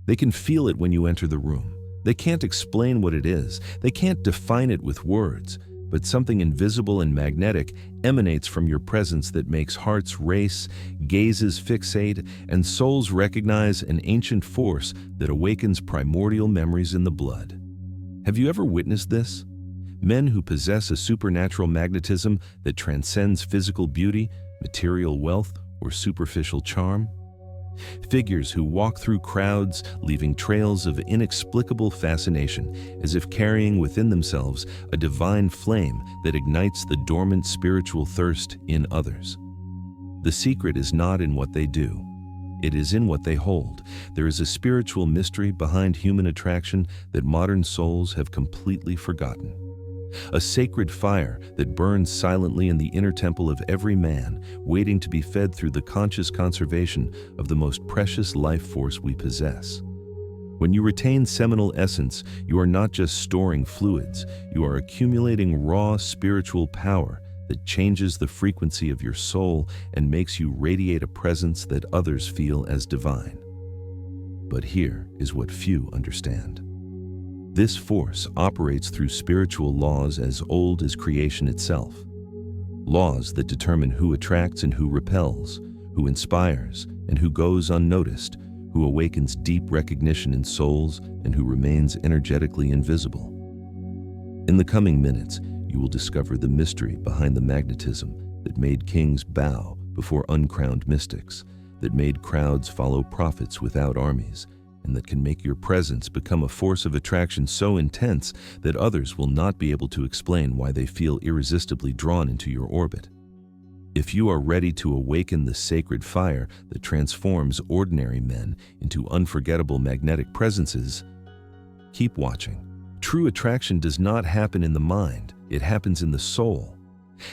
They can feel it when you enter the room. They can't explain what it is. They can't define it with words, but something invisible and magnetic emanates from your presence that makes hearts race, gazes fixate, and souls recognize an ancient force that awakens primordial memories in the blood. Have you ever witnessed this? Men who possess a supernatural magnetism that transcends physical beauty, material wealth, or superficial charm? Figures who walk through crowds, leaving trails of inexplicable fascination, as if carrying within themselves a divine flame that ignites the dormant spiritual thirst in others. The secret is not in what they do. It is in what they hold. There is a spiritual mystery behind human attraction that modern souls have completely forgotten. A sacred fire that burns silently in the inner temple of every man, waiting to be fed through the conscious conservation of the most precious life force we possess. When you retain seminal essence, you are not just storing fluids, you are accumulating raw spiritual power that changes the frequency of your soul and makes you radiate a presence that others feel as divine. But here is what few understand. This force operates through spiritual laws as old as creation itself. Laws that determine who attracts and who repels, who inspires and who goes unnoticed, who awakens deep recognition in souls and who remains energetically invisible. In the coming minutes, you will discover the mystery behind the magnetism that made kings bow before uncrowned mystics, that made crowds follow prophets without armies, and that can make your presence become a force of attraction so intense that others will not be able to explain why they feel irresistibly drawn into your orbit. If you are ready to awaken the sacred fire that transforms ordinary men into unforgettable magnetic presences, keep watching. True attraction does not happen in the mind, it happens in the soul.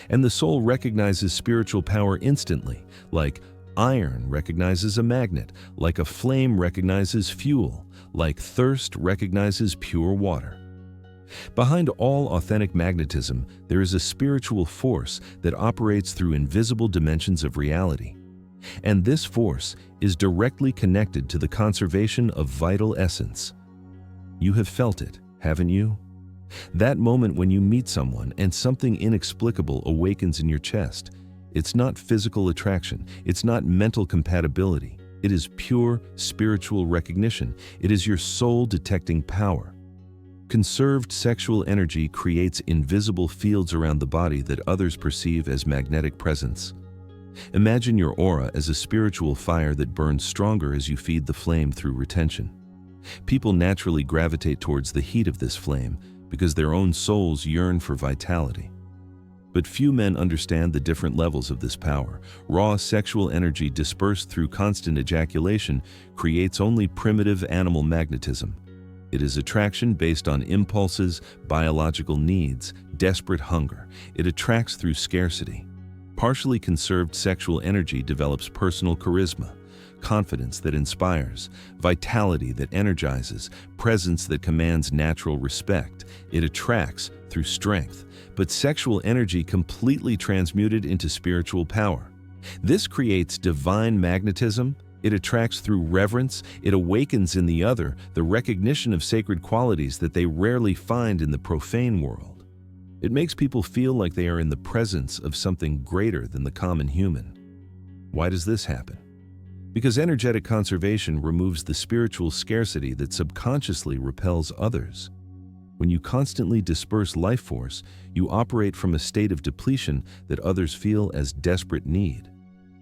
And the soul recognizes spiritual power instantly, like iron recognizes a magnet, like a flame recognizes fuel, like thirst recognizes pure water. Behind all authentic magnetism, there is a spiritual force that operates through invisible dimensions of reality. And this force is directly connected to the conservation of vital essence. You have felt it, haven't you? That moment when you meet someone and something inexplicable awakens in your chest. It's not physical attraction, it's not mental compatibility. It is pure spiritual recognition. It is your soul detecting power. Conserved sexual energy creates invisible fields around the body that others perceive as magnetic presence. Imagine your aura as a spiritual fire that burns stronger as you feed the flame through retention. People naturally gravitate towards the heat of this flame because their own souls yearn for vitality. But few men understand the different levels of this power. Raw sexual energy dispersed through constant ejaculation creates only primitive animal magnetism. It is attraction based on impulses, biological needs, desperate hunger. It attracts through scarcity. Partially conserved sexual energy develops personal charisma, confidence that inspires, vitality that energizes, presence that commands natural respect. It attracts through strength, but sexual energy completely transmuted into spiritual power. This creates divine magnetism. It attracts through reverence. It awakens in the other the recognition of sacred qualities that they rarely find in the profane world. It makes people feel like they are in the presence of something greater than the common human. Why does this happen? Because energetic conservation removes the spiritual scarcity that subconsciously repels others. When you constantly disperse life force, you operate from a state of depletion that others feel as desperate need.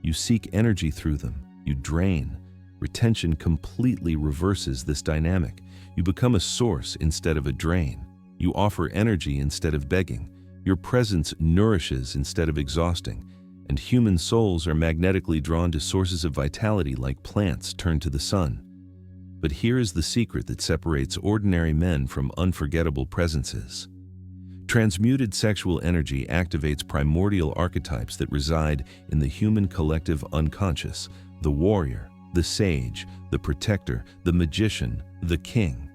You seek energy through them. You drain. Retention completely reverses this dynamic. You become a source instead of a drain. You offer energy instead of begging. Your presence nourishes instead of exhausting. And human souls are magnetically drawn to sources of vitality like plants turn to the sun. But here is the secret that separates ordinary men from unforgettable presences. Transmuted sexual energy activates primordial archetypes that reside in the human collective unconscious: the warrior, the sage, the protector, the magician, the king.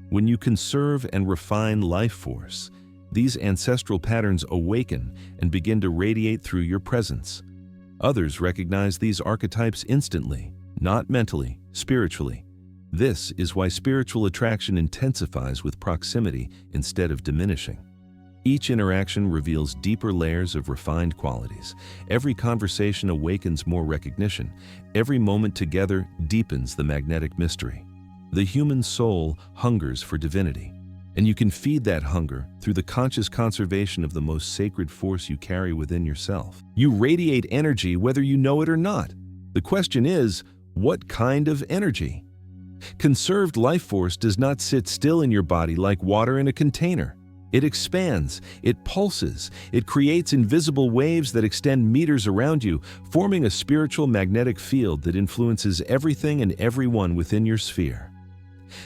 When you conserve and refine life force, these ancestral patterns awaken and begin to radiate through your presence. Others recognize these archetypes instantly, not mentally, spiritually. This is why spiritual attraction intensifies with proximity instead of diminishing. Each interaction reveals deeper layers of refined qualities. Every conversation awakens more recognition. Every moment together deepens the magnetic mystery. The human soul hungers for divinity, and you can feed that hunger through the conscious conservation of the most sacred force you carry within yourself. You radiate energy whether you know it or not. The question is, what kind of energy? Conserved life force does not sit still in your body like water in a container. It expands, it pulses, it creates invisible waves that extend meters around you, forming a spiritual magnetic field that influences everything and everyone within your sphere.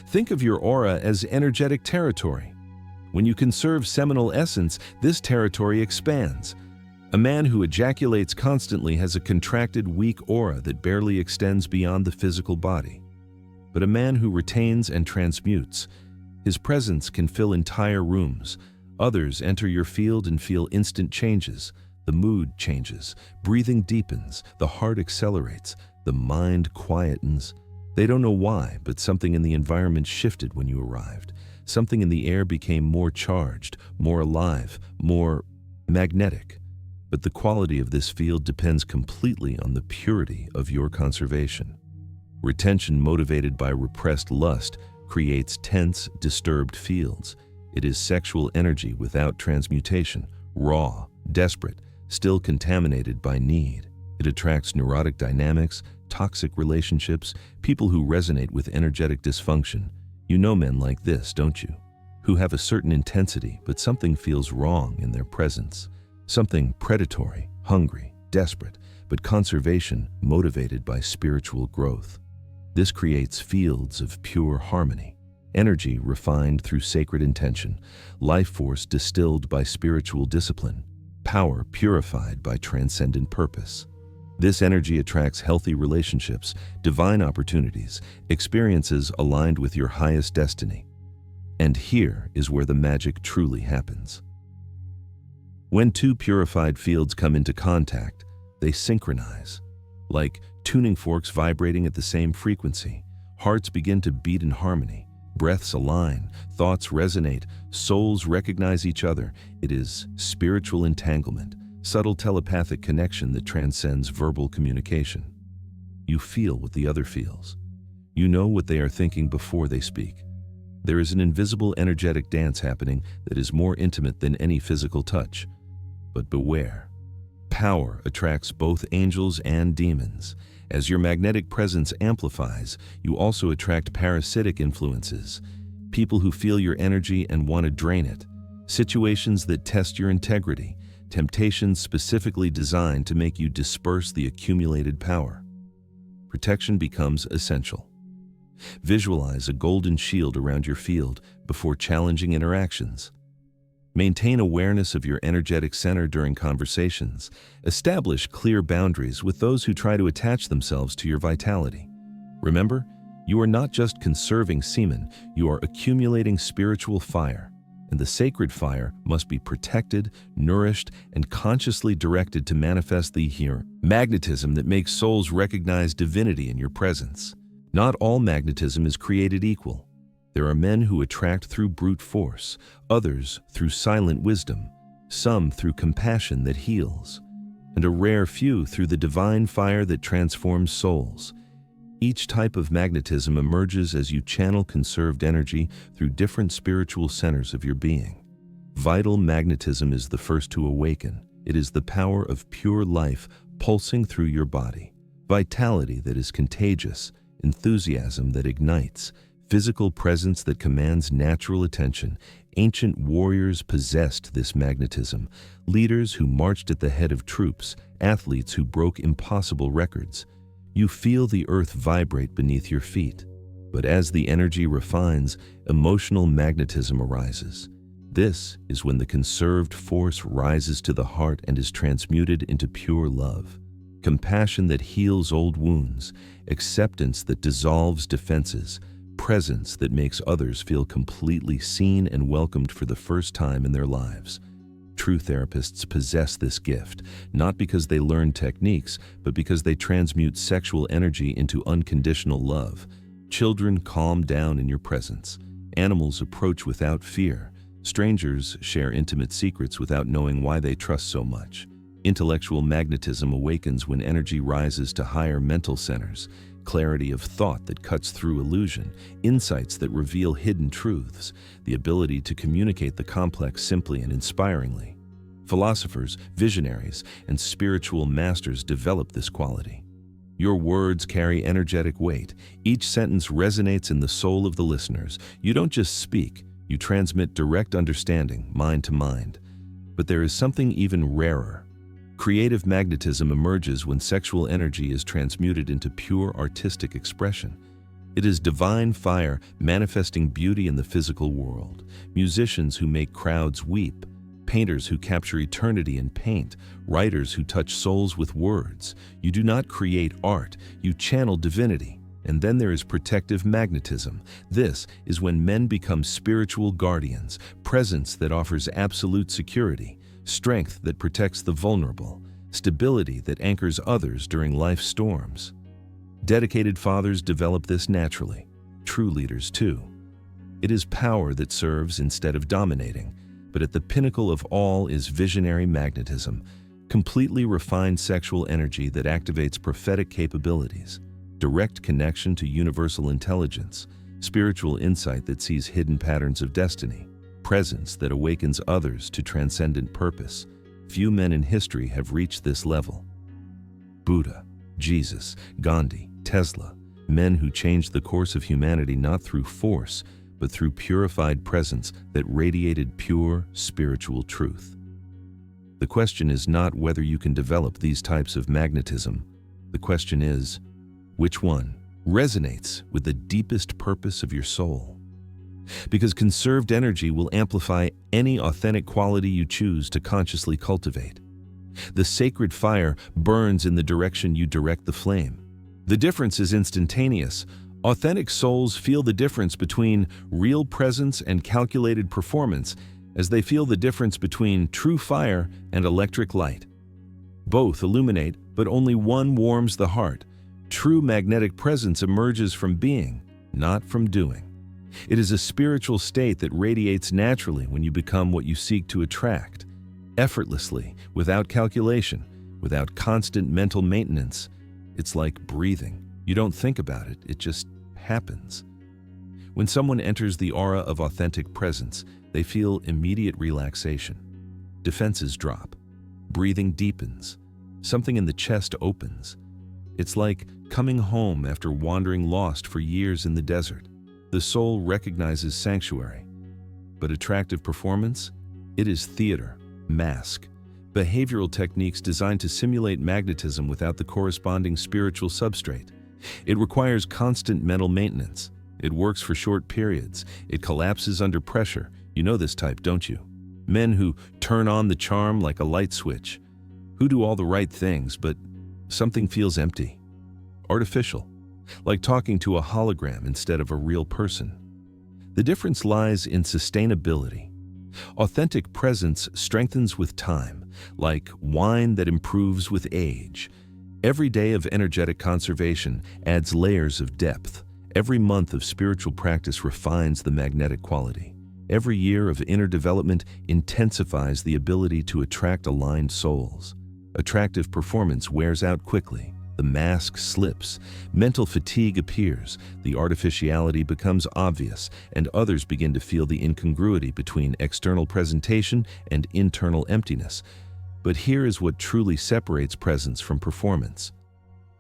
Think of your aura as energetic territory. When you conserve seminal essence, this territory expands. A man who ejaculates constantly has a contracted, weak aura that barely extends beyond the physical body. But a man who retains and transmutes, his presence can fill entire rooms. Others enter your field and feel instant changes. The mood changes, breathing deepens, the heart accelerates, the mind quietens. They don't know why, but something in the environment shifted when you arrived. Something in the air became more charged, more alive, more magnetic. But the quality of this field depends completely on the purity of your conservation. Retention motivated by repressed lust creates tense, disturbed fields. It is sexual energy without transmutation, raw, desperate, still contaminated by need. It attracts neurotic dynamics, toxic relationships, people who resonate with energetic dysfunction. You know men like this, don't you? Who have a certain intensity, but something feels wrong in their presence. Something predatory, hungry, desperate, but conservation motivated by spiritual growth. This creates fields of pure harmony, energy refined through sacred intention, life force distilled by spiritual discipline, power purified by transcendent purpose. This energy attracts healthy relationships, divine opportunities, experiences aligned with your highest destiny. And here is where the magic truly happens. When two purified fields come into contact, they synchronize. Like tuning forks vibrating at the same frequency, hearts begin to beat in harmony, breaths align, thoughts resonate, souls recognize each other. It is spiritual entanglement, subtle telepathic connection that transcends verbal communication. You feel what the other feels. You know what they are thinking before they speak. There is an invisible energetic dance happening that is more intimate than any physical touch. But beware. Power attracts both angels and demons. As your magnetic presence amplifies, you also attract parasitic influences, people who feel your energy and want to drain it, situations that test your integrity, temptations specifically designed to make you disperse the accumulated power. Protection becomes essential. Visualize a golden shield around your field before challenging interactions. Maintain awareness of your energetic center during conversations. Establish clear boundaries with those who try to attach themselves to your vitality. Remember, you are not just conserving semen, you are accumulating spiritual fire, and the sacred fire must be protected, nourished, and consciously directed to manifest the magnetism that makes souls recognize divinity in your presence. Not all magnetism is created equal. There are men who attract through brute force, others through silent wisdom, some through compassion that heals, and a rare few through the divine fire that transforms souls. Each type of magnetism emerges as you channel conserved energy through different spiritual centers of your being. Vital magnetism is the first to awaken. It is the power of pure life pulsing through your body, vitality that is contagious, enthusiasm that ignites, physical presence that commands natural attention. Ancient warriors possessed this magnetism, leaders who marched at the head of troops, athletes who broke impossible records. You feel the earth vibrate beneath your feet. But as the energy refines, emotional magnetism arises. This is when the conserved force rises to the heart and is transmuted into pure love. Compassion that heals old wounds, acceptance that dissolves defenses, presence that makes others feel completely seen and welcomed for the first time in their lives. True therapists possess this gift, not because they learn techniques, but because they transmute sexual energy into unconditional love. Children calm down in your presence. Animals approach without fear. Strangers share intimate secrets without knowing why they trust so much. Intellectual magnetism awakens when energy rises to higher mental centers, clarity of thought that cuts through illusion, insights that reveal hidden truths, the ability to communicate the complex simply and inspiringly. Philosophers, visionaries, and spiritual masters develop this quality. Your words carry energetic weight. Each sentence resonates in the soul of the listeners. You don't just speak, you transmit direct understanding, mind to mind. But there is something even rarer. Creative magnetism emerges when sexual energy is transmuted into pure artistic expression. It is divine fire manifesting beauty in the physical world. Musicians who make crowds weep, painters who capture eternity in paint, writers who touch souls with words. You do not create art, you channel divinity. And then there is protective magnetism. This is when men become spiritual guardians, presence that offers absolute security, strength that protects the vulnerable, stability that anchors others during life's storms. Dedicated fathers develop this naturally, true leaders too. It is power that serves instead of dominating, but at the pinnacle of all is visionary magnetism, completely refined sexual energy that activates prophetic capabilities, direct connection to universal intelligence, spiritual insight that sees hidden patterns of destiny, presence that awakens others to transcendent purpose. Few men in history have reached this level. Buddha, Jesus, Gandhi, Tesla, men who changed the course of humanity not through force, but through purified presence that radiated pure spiritual truth. The question is not whether you can develop these types of magnetism. The question is, which one resonates with the deepest purpose of your soul? Because conserved energy will amplify any authentic quality you choose to consciously cultivate. The sacred fire burns in the direction you direct the flame. The difference is instantaneous. Authentic souls feel the difference between real presence and calculated performance as they feel the difference between true fire and electric light. Both illuminate, but only one warms the heart. True magnetic presence emerges from being, not from doing. It is a spiritual state that radiates naturally when you become what you seek to attract, effortlessly, without calculation, without constant mental maintenance. It's like breathing. You don't think about it, it just happens. When someone enters the aura of authentic presence, they feel immediate relaxation. Defenses drop. Breathing deepens. Something in the chest opens. It's like coming home after wandering lost for years in the desert. The soul recognizes sanctuary. But attractive performance? It is theater, mask, behavioral techniques designed to simulate magnetism without the corresponding spiritual substrate. It requires constant mental maintenance. It works for short periods. It collapses under pressure. You know this type, don't you? Men who turn on the charm like a light switch, who do all the right things, but something feels empty, artificial, like talking to a hologram instead of a real person. The difference lies in sustainability. Authentic presence strengthens with time, like wine that improves with age. Every day of energetic conservation adds layers of depth. Every month of spiritual practice refines the magnetic quality. Every year of inner development intensifies the ability to attract aligned souls. Attractive performance wears out quickly. The mask slips. Mental fatigue appears. The artificiality becomes obvious, and others begin to feel the incongruity between external presentation and internal emptiness. But here is what truly separates presence from performance: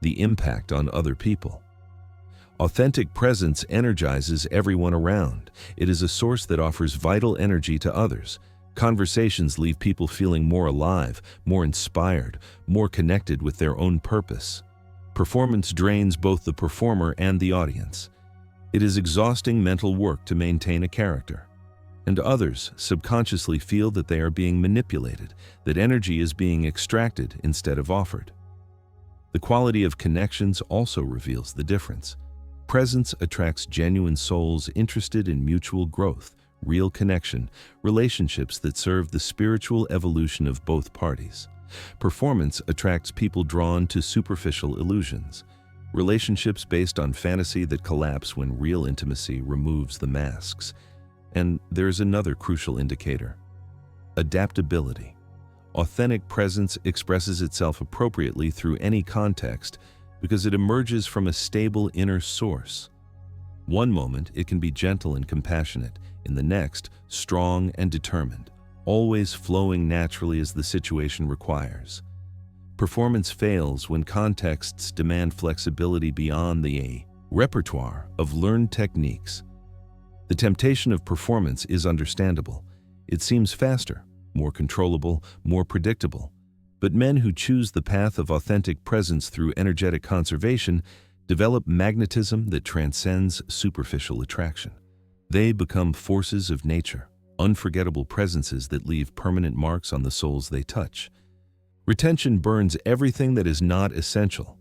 the impact on other people. Authentic presence energizes everyone around. It is a source that offers vital energy to others. Conversations leave people feeling more alive, more inspired, more connected with their own purpose. Performance drains both the performer and the audience. It is exhausting mental work to maintain a character. And others subconsciously feel that they are being manipulated, that energy is being extracted instead of offered. The quality of connections also reveals the difference. Presence attracts genuine souls interested in mutual growth, real connection, relationships that serve the spiritual evolution of both parties. Performance attracts people drawn to superficial illusions. relationships based on fantasy that collapse when real intimacy removes the masks. And there's another crucial indicator: adaptability. Authentic presence expresses itself appropriately through any context because it emerges from a stable inner source. One moment, it can be gentle and compassionate. In the next, strong and determined, always flowing naturally as the situation requires. Performance fails when contexts demand flexibility beyond the repertoire of learned techniques. The temptation of performance is understandable. It seems faster, more controllable, more predictable. But men who choose the path of authentic presence through energetic conservation develop magnetism that transcends superficial attraction. They become forces of nature, unforgettable presences that leave permanent marks on the souls they touch. Retention burns everything that is not essential.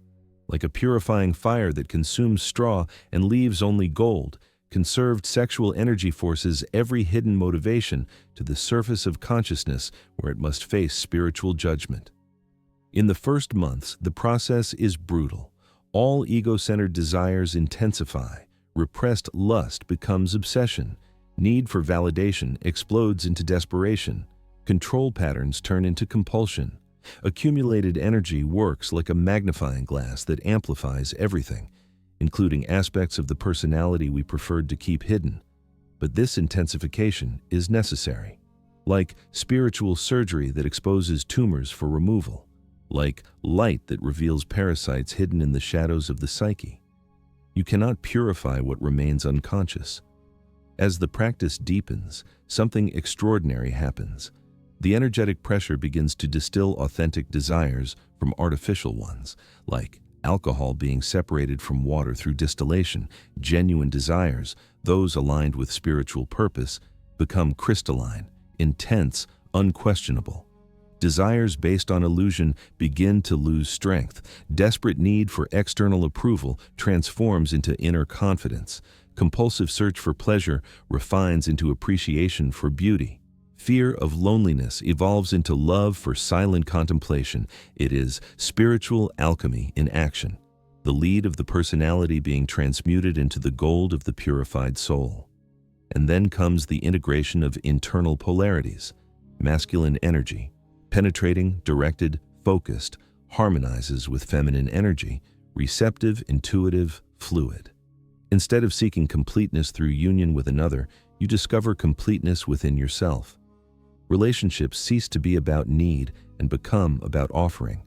Like a purifying fire that consumes straw and leaves only gold, conserved sexual energy forces every hidden motivation to the surface of consciousness where it must face spiritual judgment. In the first months, the process is brutal. All ego-centered desires intensify. Repressed lust becomes obsession. Need for validation explodes into desperation. Control patterns turn into compulsion. Accumulated energy works like a magnifying glass that amplifies everything, including aspects of the personality we preferred to keep hidden. But this intensification is necessary. Like spiritual surgery that exposes tumors for removal. Like light that reveals parasites hidden in the shadows of the psyche. You cannot purify what remains unconscious. As the practice deepens, something extraordinary happens. The energetic pressure begins to distill authentic desires from artificial ones, like alcohol being separated from water through distillation. Genuine desires, those aligned with spiritual purpose, become crystalline, intense, unquestionable. Desires based on illusion begin to lose strength. Desperate need for external approval transforms into inner confidence. Compulsive search for pleasure refines into appreciation for beauty. Fear of loneliness evolves into love for silent contemplation. It is spiritual alchemy in action, the lead of the personality being transmuted into the gold of the purified soul. And then comes the integration of internal polarities. Masculine energy, penetrating, directed, focused, harmonizes with feminine energy, receptive, intuitive, fluid. Instead of seeking completeness through union with another, you discover completeness within yourself. Relationships cease to be about need and become about offering.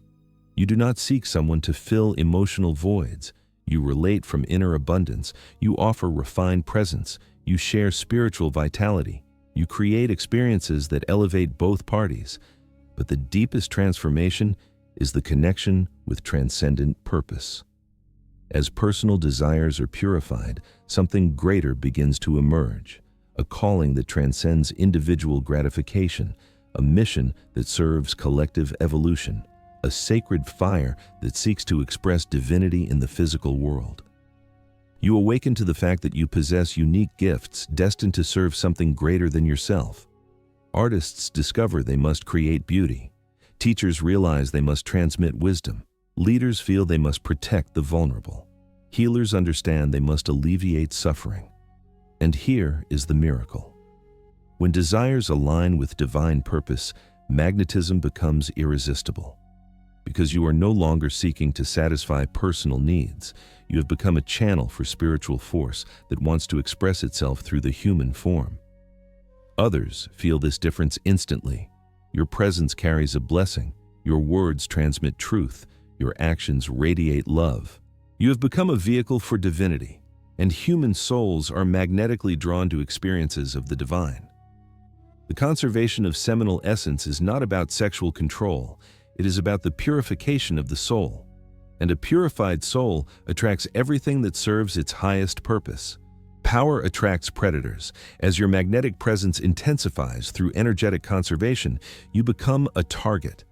You do not seek someone to fill emotional voids. You relate from inner abundance. You offer refined presence. You share spiritual vitality. You create experiences that elevate both parties. But the deepest transformation is the connection with transcendent purpose. As personal desires are purified, something greater begins to emerge. A calling that transcends individual gratification, a mission that serves collective evolution, a sacred fire that seeks to express divinity in the physical world. You awaken to the fact that you possess unique gifts destined to serve something greater than yourself. Artists discover they must create beauty. Teachers realize they must transmit wisdom. Leaders feel they must protect the vulnerable. Healers understand they must alleviate suffering. And here is the miracle. When desires align with divine purpose, magnetism becomes irresistible. Because you are no longer seeking to satisfy personal needs, you have become a channel for spiritual force that wants to express itself through the human form. Others feel this difference instantly. Your presence carries a blessing. Your words transmit truth. Your actions radiate love. You have become a vehicle for divinity, and human souls are magnetically drawn to experiences of the divine. The conservation of seminal essence is not about sexual control. It is about the purification of the soul. And a purified soul attracts everything that serves its highest purpose. Power attracts predators. As your magnetic presence intensifies through energetic conservation, you become a target.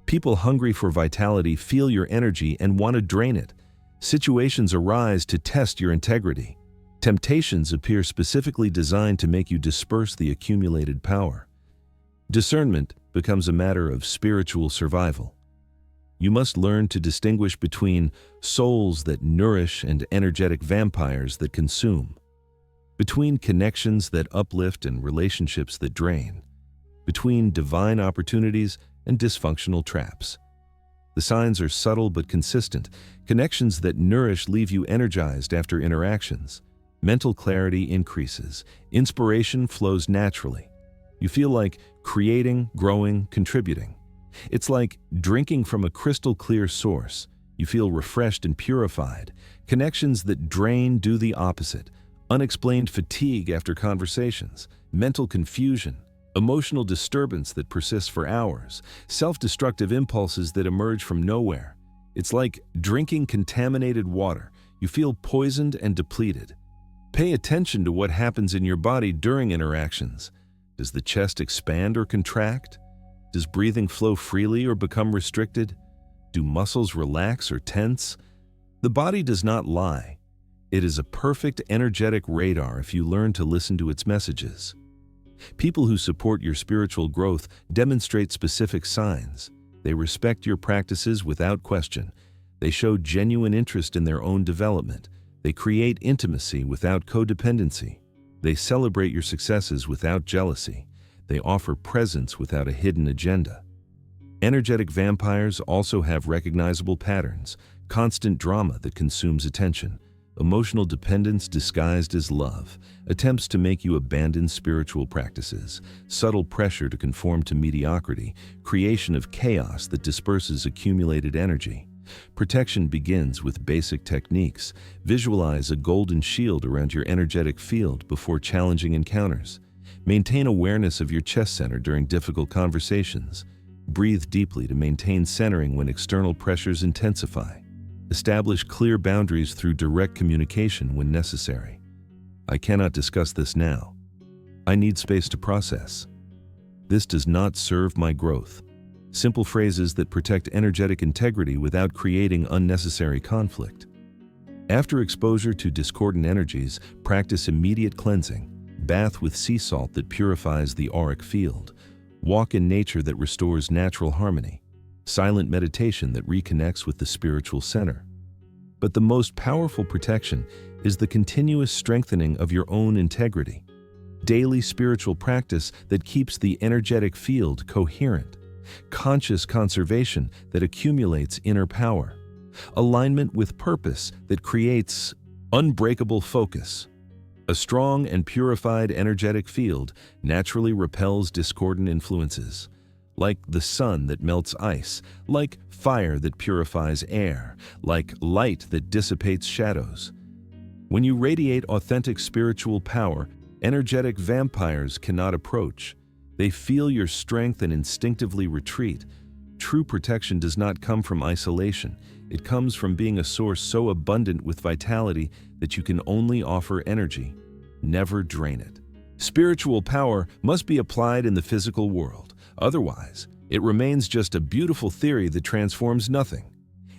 People hungry for vitality feel your energy and want to drain it. Situations arise to test your integrity. Temptations appear specifically designed to make you disperse the accumulated power. Discernment becomes a matter of spiritual survival. You must learn to distinguish between souls that nourish and energetic vampires that consume, between connections that uplift and relationships that drain, between divine opportunities and dysfunctional traps. The signs are subtle but consistent. Connections that nourish leave you energized after interactions. Mental clarity increases. Inspiration flows naturally. You feel like creating, growing, contributing. It's like drinking from a crystal clear source. You feel refreshed and purified. Connections that drain do the opposite. Unexplained fatigue after conversations, mental confusion, emotional disturbance that persists for hours, self-destructive impulses that emerge from nowhere. It's like drinking contaminated water. You feel poisoned and depleted. Pay attention to what happens in your body during interactions. Does the chest expand or contract? Does breathing flow freely or become restricted? Do muscles relax or tense? The body does not lie. It is a perfect energetic radar if you learn to listen to its messages. People who support your spiritual growth demonstrate specific signs. They respect your practices without question. They show genuine interest in their own development. They create intimacy without codependency. They celebrate your successes without jealousy. They offer presence without a hidden agenda. Energetic vampires also have recognizable patterns, constant drama that consumes attention, emotional dependence disguised as love, attempts to make you abandon spiritual practices, subtle pressure to conform to mediocrity, creation of chaos that disperses accumulated energy. Protection begins with basic techniques. Visualize a golden shield around your energetic field before challenging encounters. Maintain awareness of your chest center during difficult conversations. Breathe deeply to maintain centering when external pressures intensify. Establish clear boundaries through direct communication when necessary. I cannot discuss this now. I need space to process. This does not serve my growth. Simple phrases that protect energetic integrity without creating unnecessary conflict. After exposure to discordant energies, practice immediate cleansing. Bath with sea salt that purifies the auric field. Walk in nature that restores natural harmony. Silent meditation that reconnects with the spiritual center. But the most powerful protection is the continuous strengthening of your own integrity. Daily spiritual practice that keeps the energetic field coherent. Conscious conservation that accumulates inner power. Alignment with purpose that creates unbreakable focus. A strong and purified energetic field naturally repels discordant influences. Like the sun that melts ice, like fire that purifies air, like light that dissipates shadows. When you radiate authentic spiritual power, energetic vampires cannot approach. They feel your strength and instinctively retreat. True protection does not come from isolation. It comes from being a source so abundant with vitality that you can only offer energy, never drain it. Spiritual power must be applied in the physical world. Otherwise, it remains just a beautiful theory that transforms nothing.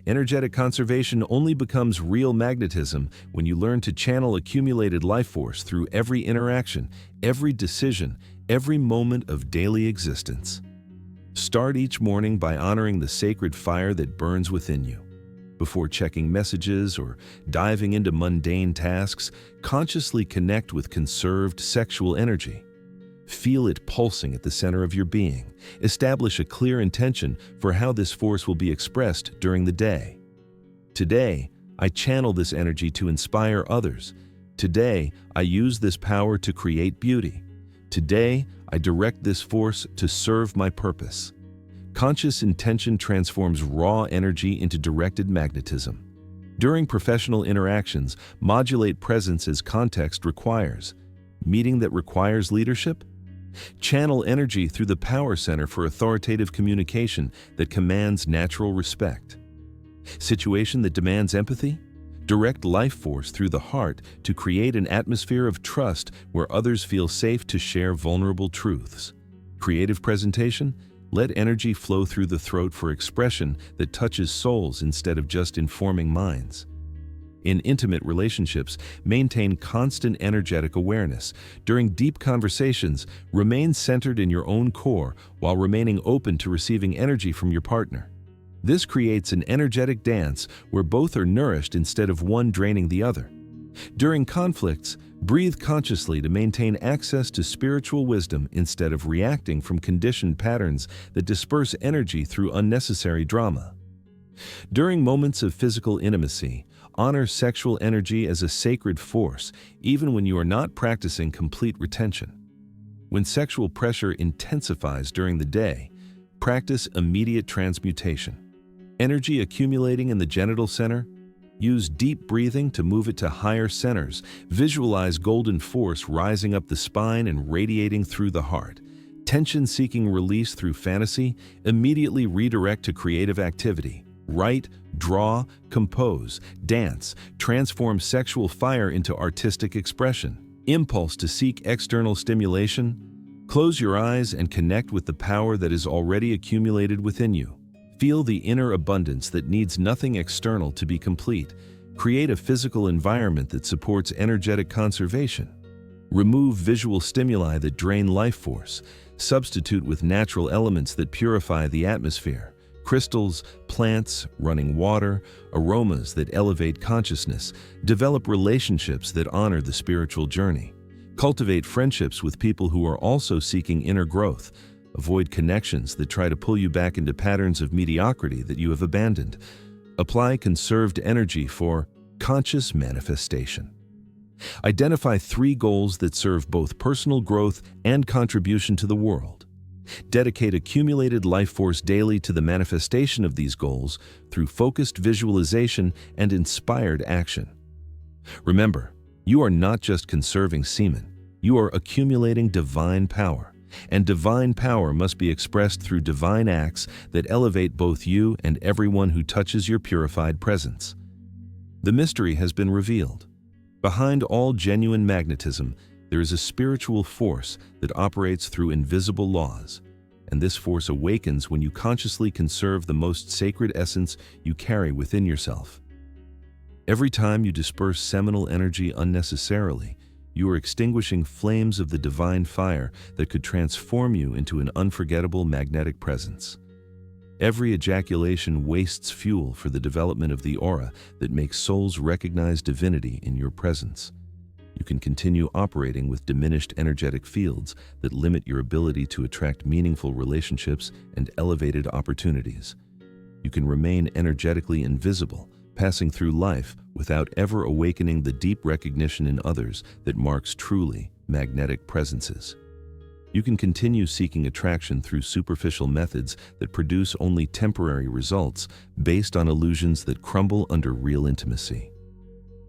Energetic conservation only becomes real magnetism when you learn to channel accumulated life force through every interaction, every decision, every moment of daily existence. Start each morning by honoring the sacred fire that burns within you. Before checking messages or diving into mundane tasks, consciously connect with conserved sexual energy. Feel it pulsing at the center of your being. Establish a clear intention for how this force will be expressed during the day. Today, I channel this energy to inspire others. Today, I use this power to create beauty. Today, I direct this force to serve my purpose. Conscious intention transforms raw energy into directed magnetism. During professional interactions, modulate presence as context requires. Meeting that requires leadership? Channel energy through the power center for authoritative communication that commands natural respect. Situation that demands empathy? Direct life force through the heart to create an atmosphere of trust where others feel safe to share vulnerable truths. Creative presentation? Let energy flow through the throat for expression that touches souls instead of just informing minds. In intimate relationships, maintain constant energetic awareness. During deep conversations, remain centered in your own core while remaining open to receiving energy from your partner. This creates an energetic dance where both are nourished instead of one draining the other. During conflicts, breathe consciously to maintain access to spiritual wisdom instead of reacting from conditioned patterns that disperse energy through unnecessary drama. During moments of physical intimacy, honor sexual energy as a sacred force, even when you are not practicing complete retention. When sexual pressure intensifies during the day, practice immediate transmutation. Energy accumulating in the genital center? Use deep breathing to move it to higher centers. Visualize golden force rising up the spine and radiating through the heart. Tension-seeking release through fantasy? Immediately redirect to creative activity. Write, draw, compose, dance, transform sexual fire into artistic expression. Impulse to seek external stimulation? Close your eyes and connect with the power that is already accumulated within you. Feel the inner abundance that needs nothing external to be complete. Create a physical environment that supports energetic conservation. Remove visual stimuli that drain life force. Substitute with natural elements that purify the atmosphere. Crystals, plants, running water, aromas that elevate consciousness. Develop relationships that honor the spiritual journey. Cultivate friendships with people who are also seeking inner growth. Avoid connections that try to pull you back into patterns of mediocrity that you have abandoned. Apply conserved energy for conscious manifestation. Identify 3 goals that serve both personal growth and contribution to the world. Dedicate accumulated life force daily to the manifestation of these goals through focused visualization and inspired action. Remember, you are not just conserving semen, you are accumulating divine power, and divine power must be expressed through divine acts that elevate both you and everyone who touches your purified presence. The mystery has been revealed. Behind all genuine magnetism, there is a spiritual force that operates through invisible laws, and this force awakens when you consciously conserve the most sacred essence you carry within yourself. Every time you disperse seminal energy unnecessarily, you are extinguishing flames of the divine fire that could transform you into an unforgettable magnetic presence. Every ejaculation wastes fuel for the development of the aura that makes souls recognize divinity in your presence. You can continue operating with diminished energetic fields that limit your ability to attract meaningful relationships and elevated opportunities. You can remain energetically invisible, passing through life without ever awakening the deep recognition in others that marks truly magnetic presences. You can continue seeking attraction through superficial methods that produce only temporary results based on illusions that crumble under real intimacy.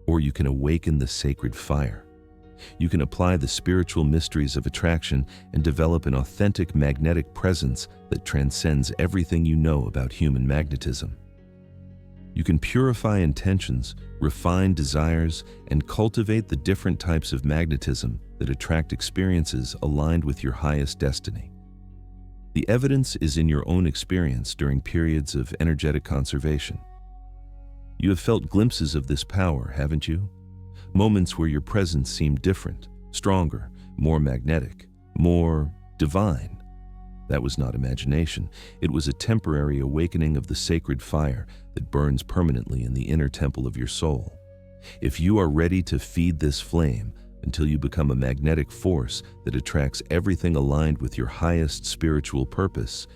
Or you can awaken the sacred fire. You can apply the spiritual mysteries of attraction and develop an authentic magnetic presence that transcends everything you know about human magnetism. You can purify intentions, refine desires, and cultivate the different types of magnetism that attract experiences aligned with your highest destiny. The evidence is in your own experience during periods of energetic conservation. You have felt glimpses of this power, haven't you? Moments where your presence seemed different, stronger, more magnetic, more divine. That was not imagination. It was a temporary awakening of the sacred fire that burns permanently in the inner temple of your soul. If you are ready to feed this flame until you become a magnetic force that attracts everything aligned with your highest spiritual purpose,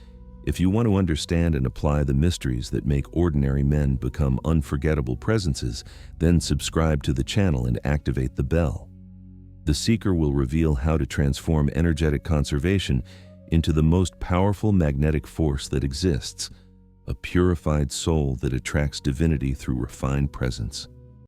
if you want to understand and apply the mysteries that make ordinary men become unforgettable presences, then subscribe to the channel and activate the bell. The Seeker will reveal how to transform energetic conservation into the most powerful magnetic force that exists, a purified soul that attracts divinity through refined presence.